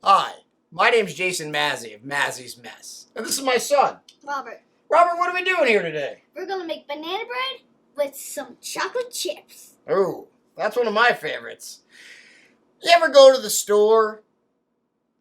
Hi, my name's Jason Mazzy of Mazzy's Mess. And this is my son. Robert, Robert, what are we doing here today? we're gonna make banana bread with some chocolate chips. Oh, that's one of my favorites. You ever go to the store,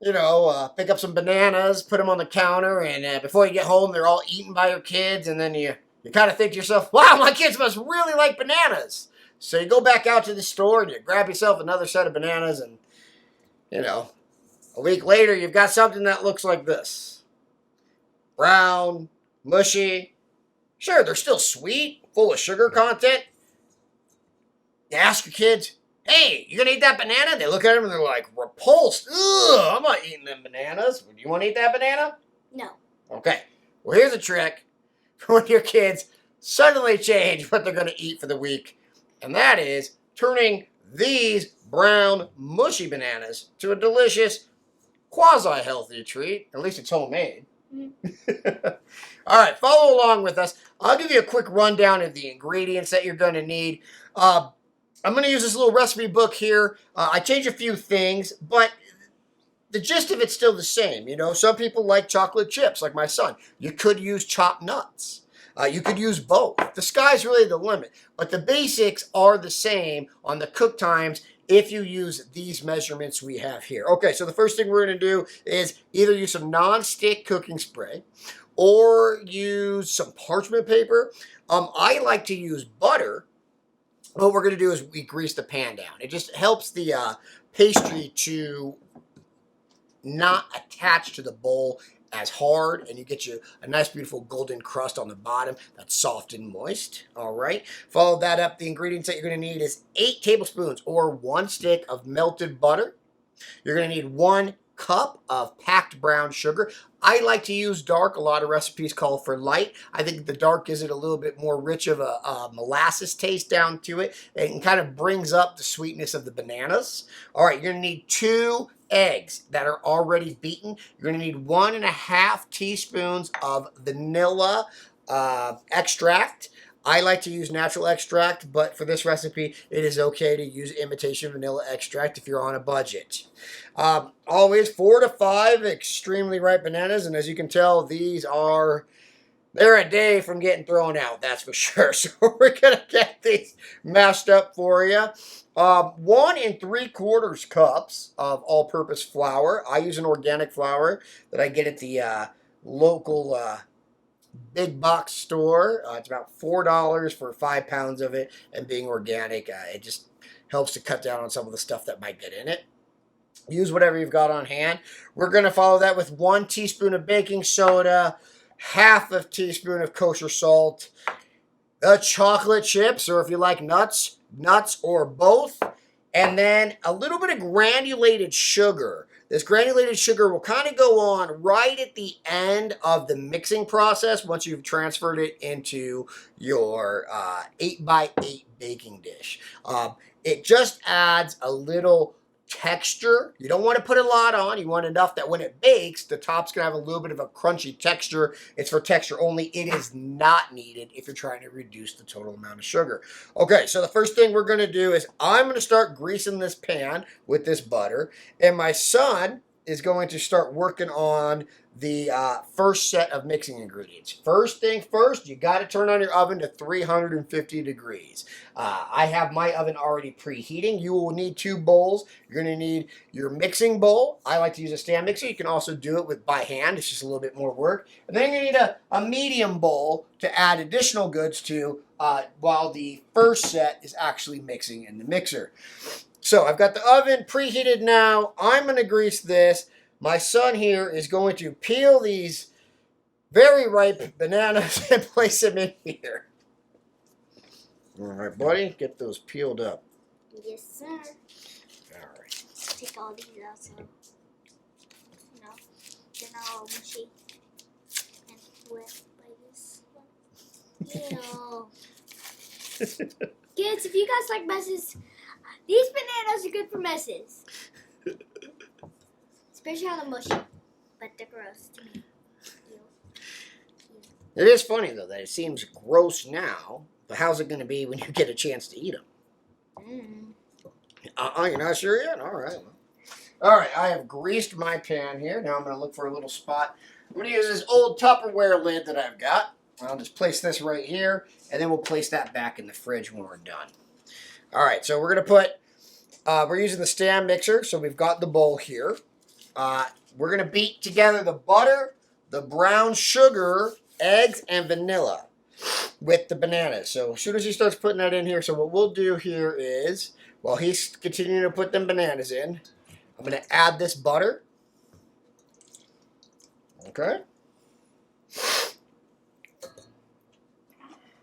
pick up some bananas, put them on the counter, and before you get home, they're all eaten by your kids, and then you kind of think to yourself, wow, my kids must really like bananas. So you go back out to the store and you grab yourself another set of bananas, and, a week later, you've got something that looks like this. Brown, mushy. Sure, they're still sweet, full of sugar content. You ask your kids, hey, you gonna eat that banana? They look at them and they're like, repulsed. Ugh, I'm not eating them bananas. Do you want to eat that banana? No. Okay. Well, here's a trick for when your kids suddenly change what they're gonna eat for the week. And that is turning these brown, mushy bananas to a delicious, quasi-healthy treat. At least it's homemade. All right, follow along with us. I'll give you a quick rundown of the ingredients that you're going to need. I'm going to use this little recipe book here. I changed a few things, but the gist of it's still the same. Some people like chocolate chips, like my son. You could use chopped nuts. You could use both. The sky's really the limit. But the basics are the same on the cook times if you use these measurements we have here. Okay, so the first thing we're going to do is either use some non-stick cooking spray or use some parchment paper. I like to use butter. What we're going to do is we grease the pan down. It just helps the pastry to not attach to the bowl as hard, and you get you a nice beautiful golden crust on the bottom that's soft and moist. All right, follow that up. The ingredients that you're going to need is 8 tablespoons or 1 stick of melted butter. You're going to need 1 cup of packed brown sugar. I like to use dark. A lot of recipes call for light. I think the dark gives it a little bit more rich of a molasses taste down to it, and kind of brings up the sweetness of the bananas. All right, you're going to need 2 eggs that are already beaten. You're going to need 1.5 teaspoons of vanilla extract. I like to use natural extract, but for this recipe, it is okay to use imitation vanilla extract if you're on a budget. Always 4 to 5 extremely ripe bananas, and as you can tell, they're a day from getting thrown out, that's for sure. So we're going to get these mashed up for you. 1 3/4 cups of all-purpose flour. I use an organic flour that I get at the local big box store. It's about $4 for 5 pounds of it, and being organic, it just helps to cut down on some of the stuff that might get in it. Use whatever you've got on hand. We're going to follow that with 1 teaspoon of baking soda, 1/2 teaspoon of kosher salt, the chocolate chips, or if you like nuts or both, and then a little bit of granulated sugar. This granulated sugar will kind of go on right at the end of the mixing process once you've transferred it into your 8x8 baking dish. It just adds a little texture. You don't want to put a lot on. You want enough that when it bakes, the top's going to have a little bit of a crunchy texture. It's for texture only. It is not needed if you're trying to reduce the total amount of sugar. Okay, so the first thing we're going to do is I'm going to start greasing this pan with this butter, and my son is going to start working on the first set of mixing ingredients. First thing first, you got to turn on your oven to 350 degrees. I have my oven already preheating. You will need 2 bowls. You're going to need your mixing bowl. I like to use a stand mixer. You can also do it by hand. It's just a little bit more work. And then you're going to need a medium bowl to add additional goods to while the first set is actually mixing in the mixer. So I've got the oven preheated now. I'm going to grease this. My son here is going to peel these very ripe bananas and place them in here. All right, buddy, get those peeled up. Yes, sir. All right. Take all these out so, they're not all mushy and wet like this. Kids, if you guys like messes, these bananas are good for messes. Especially on the mushy, but they're gross to me. It is funny, though, that it seems gross now, but how's it going to be when you get a chance to eat them? You're not sure yet? All right. All right, I have greased my pan here. Now I'm going to look for a little spot. I'm going to use this old Tupperware lid that I've got. I'll just place this right here, and then we'll place that back in the fridge when we're done. All right, so we're going to put, we're using the stand mixer, so we've got the bowl here. We're going to beat together the butter, the brown sugar, eggs, and vanilla with the bananas. So as soon as he starts putting that in here, so what we'll do here is, while he's continuing to put them bananas in, I'm going to add this butter. Okay.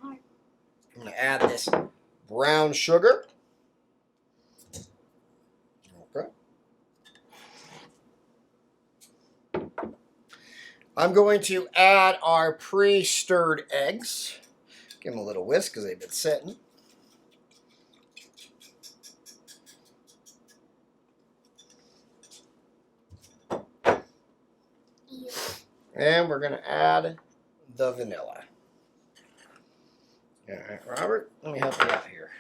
I'm going to add this brown sugar. Okay. I'm going to add our pre-stirred eggs. Give them a little whisk because they've been sitting. And we're going to add the vanilla. All right, Robert, let me help you out here.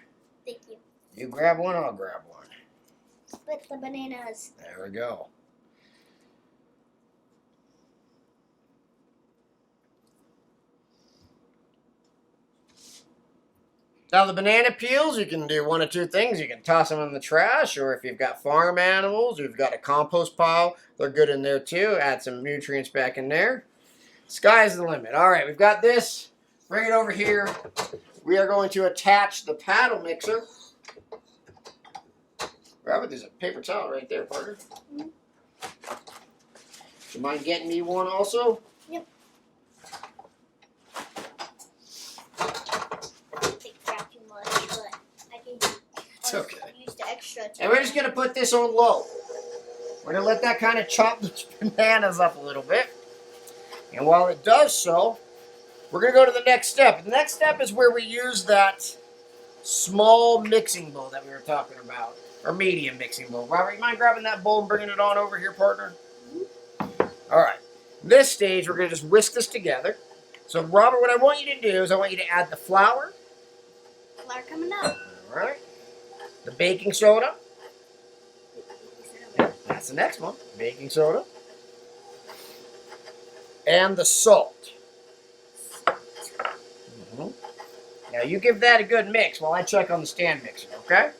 Thank you. You grab one, I'll grab one. Split the bananas. There we go. Now the banana peels, you can do one of two things. You can toss them in the trash, or if you've got farm animals, or you've got a compost pile, they're good in there too. Add some nutrients back in there. Sky's the limit. All right, we've got this. Bring it over here. We are going to attach the paddle mixer. Robert, there's a paper towel right there, partner. Do you mind getting me one also? Yep. It's okay. Use the extra. And we're just going to put this on low. We're going to let that kind of chop the bananas up a little bit. And while it does so, we're going to go to the next step. The next step is where we use that small mixing bowl that we were talking about. Or medium mixing bowl. Robert, you mind grabbing that bowl and bringing it on over here, partner? All right. This stage, we're going to just whisk this together. So, Robert, what I want you to do is I want you to add the flour. Flour coming up. All right. The baking soda. Yeah, that's the next one. Baking soda. And the salt. Mm-hmm. Now, you give that a good mix while I check on the stand mixer, okay?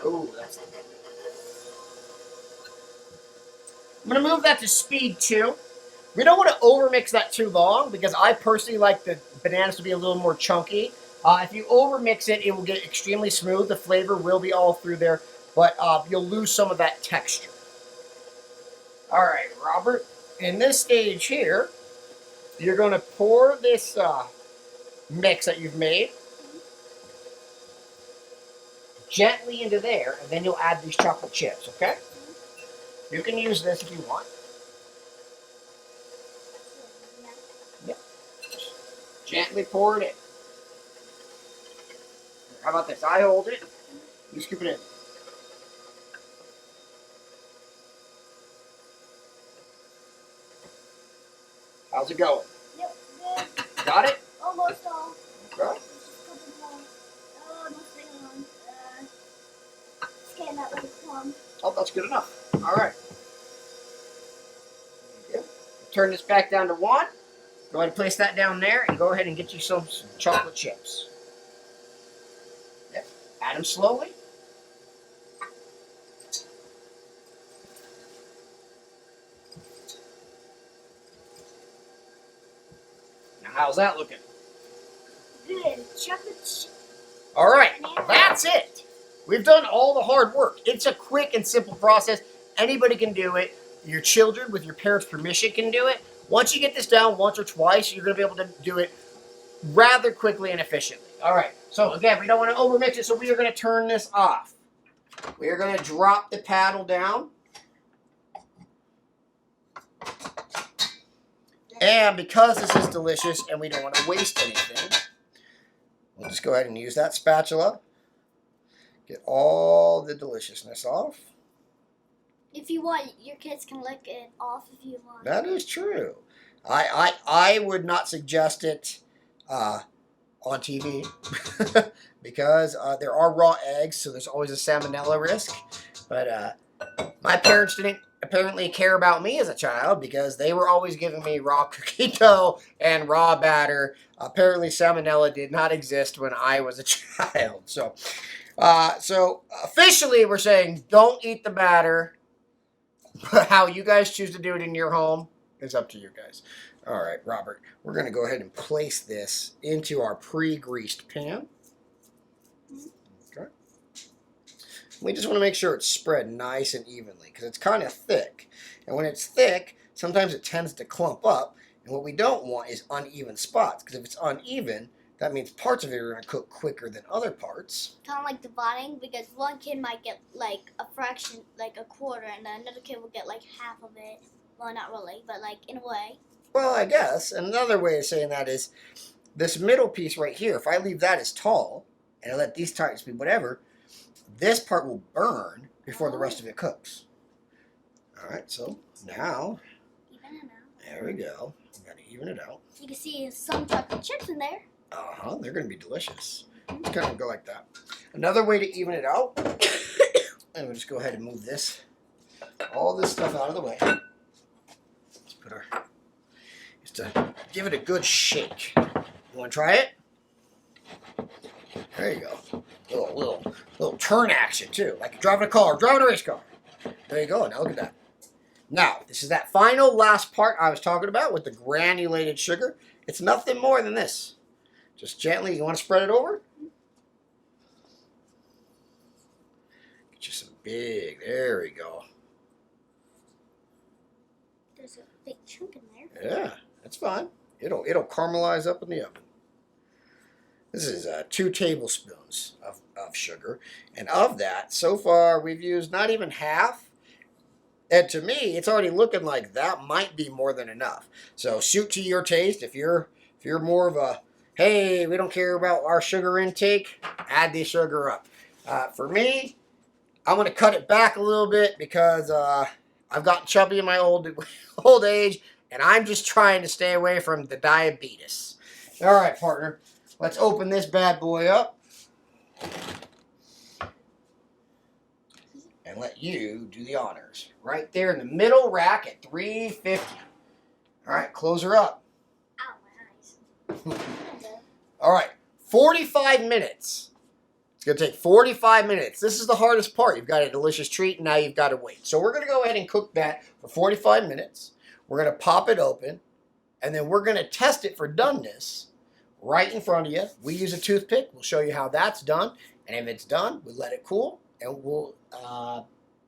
Oh, that's good. I'm going to move that to speed 2. We don't want to overmix that too long because I personally like the bananas to be a little more chunky. If you overmix it, it will get extremely smooth. The flavor will be all through there, but you'll lose some of that texture. All right, Robert, in this stage here, you're going to pour this mix that you've made gently into there, and then you'll add these chocolate chips, okay? You can use this if you want. Yep. Gently pour it in. How about this? I hold it. You scoop it in. How's it going? Yep, good. Got it? Almost all. Okay. Scan that with a plum. Oh, that's good enough. All right. There you go. Turn this back down to 1. Go ahead and place that down there and go ahead and get you some chocolate chips. Yep. Add them slowly. Now, how's that looking? Good. Chocolate. All right. That's it. We've done all the hard work. It's a quick and simple process. Anybody can do it. Your children, with your parents' permission, can do it. Once you get this down once or twice, you're going to be able to do it rather quickly and efficiently. All right. So, again, we don't want to overmix it, so we are going to turn this off. We are going to drop the paddle down. And because this is delicious and we don't want to waste anything, we'll just go ahead and use that spatula. Get all the deliciousness off. If you want, your kids can lick it off if you want. That is true. I would not suggest it on TV because there are raw eggs, so there's always a salmonella risk. But my parents didn't apparently care about me as a child because they were always giving me raw cookie dough and raw batter. Apparently, salmonella did not exist when I was a child. So officially, we're saying don't eat the batter. But how you guys choose to do it in your home is up to you guys. All right, Robert, we're going to go ahead and place this into our pre-greased pan. Okay. We just want to make sure it's spread nice and evenly because it's kind of thick. And when it's thick, sometimes it tends to clump up. And what we don't want is uneven spots because if it's uneven, that means parts of it are going to cook quicker than other parts. Kind of like dividing, because one kid might get like a fraction, like a quarter, and then another kid will get like half of it. Well, not really, but like in a way. Well, I guess. Another way of saying that is this middle piece right here, if I leave that as tall and I let these types be whatever, this part will burn before the rest of it cooks. All right, so now, Even it out. there we go. I'm going to even it out. You can see some chocolate chips in there. Uh-huh, they're going to be delicious. Just kind of go like that. Another way to even it out, and we'll just go ahead and move this, all this stuff out of the way. Let's put our, just to give it a good shake. You want to try it? There you go. Little turn action too, like you're driving a car, driving a race car. There you go. Now look at that. Now, this is that final last part I was talking about with the granulated sugar. It's nothing more than this. Just gently, you want to spread it over? Get you some big, there we go. There's a big chunk in there. Yeah, that's fine. It'll caramelize up in the oven. This is 2 tablespoons of sugar. And of that, so far, we've used not even half. And to me, it's already looking like that might be more than enough. So suit to your taste. If you're more of a, hey, we don't care about our sugar intake, add the sugar up. For me, I'm going to cut it back a little bit because I've gotten chubby in my old age, and I'm just trying to stay away from the diabetes. All right, partner, let's open this bad boy up and let you do the honors. Right there in the middle rack at 350. All right, close her up. Ow, my eyes. All right, 45 minutes. It's going to take 45 minutes. This is the hardest part. You've got a delicious treat, and now you've got to wait. So we're going to go ahead and cook that for 45 minutes. We're going to pop it open, and then we're going to test it for doneness right in front of you. We use a toothpick. We'll show you how that's done. And if it's done, we let it cool, and we'll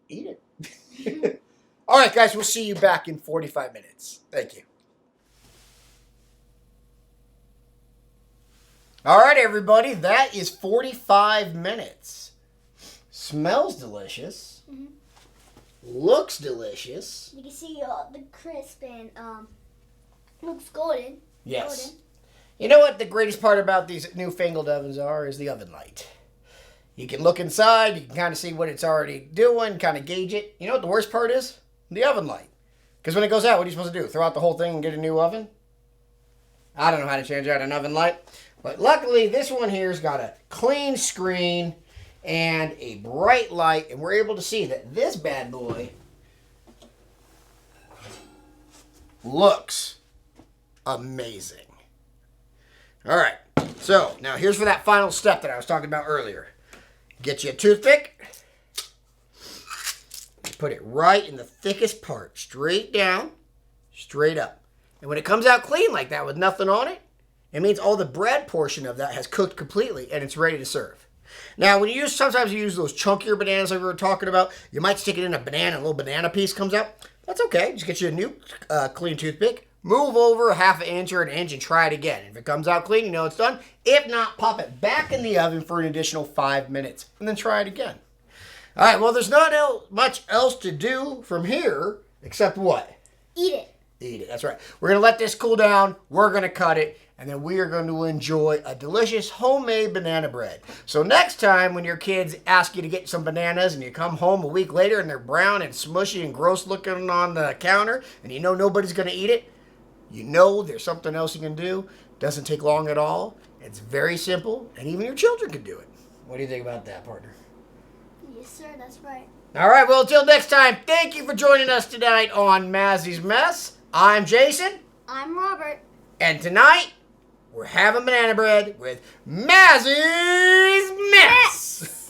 eat it. All right, guys, we'll see you back in 45 minutes. Thank you. All right, everybody, that is 45 minutes. Smells delicious. Mm-hmm. Looks delicious. You can see the crisp and looks golden. Yes. Golden. You know what the greatest part about these newfangled ovens are is the oven light. You can look inside, you can kind of see what it's already doing, kind of gauge it. You know what the worst part is? The oven light. Because when it goes out, what are you supposed to do? Throw out the whole thing and get a new oven? I don't know how to change out an oven light. But luckily, this one here's got a clean screen and a bright light. And we're able to see that this bad boy looks amazing. All right. So, now here's for that final step that I was talking about earlier. Get you a toothpick. Put it right in the thickest part. Straight down, straight up. And when it comes out clean like that with nothing on it, it means all the bread portion of that has cooked completely and it's ready to serve. Now, when sometimes you use those chunkier bananas like we were talking about, you might stick it in a banana, a little banana piece comes out. That's okay. Just get you a new clean toothpick. Move over a half an inch or an inch and try it again. If it comes out clean, you know it's done. If not, pop it back in the oven for an additional 5 minutes and then try it again. All right, well, there's not much else to do from here except what? Eat it. Eat it, that's right. We're going to let this cool down. We're going to cut it. And then we are going to enjoy a delicious homemade banana bread. So next time when your kids ask you to get some bananas and you come home a week later and they're brown and smushy and gross looking on the counter and you know nobody's going to eat it, you know there's something else you can do. Doesn't take long at all. It's very simple, and even your children can do it. What do you think about that, partner? Yes, sir. That's right. All right, well, until next time, thank you for joining us tonight on Mazzy's Mess. I'm Jason. I'm Robert. And tonight, we're having banana bread with Mazzy's Mess.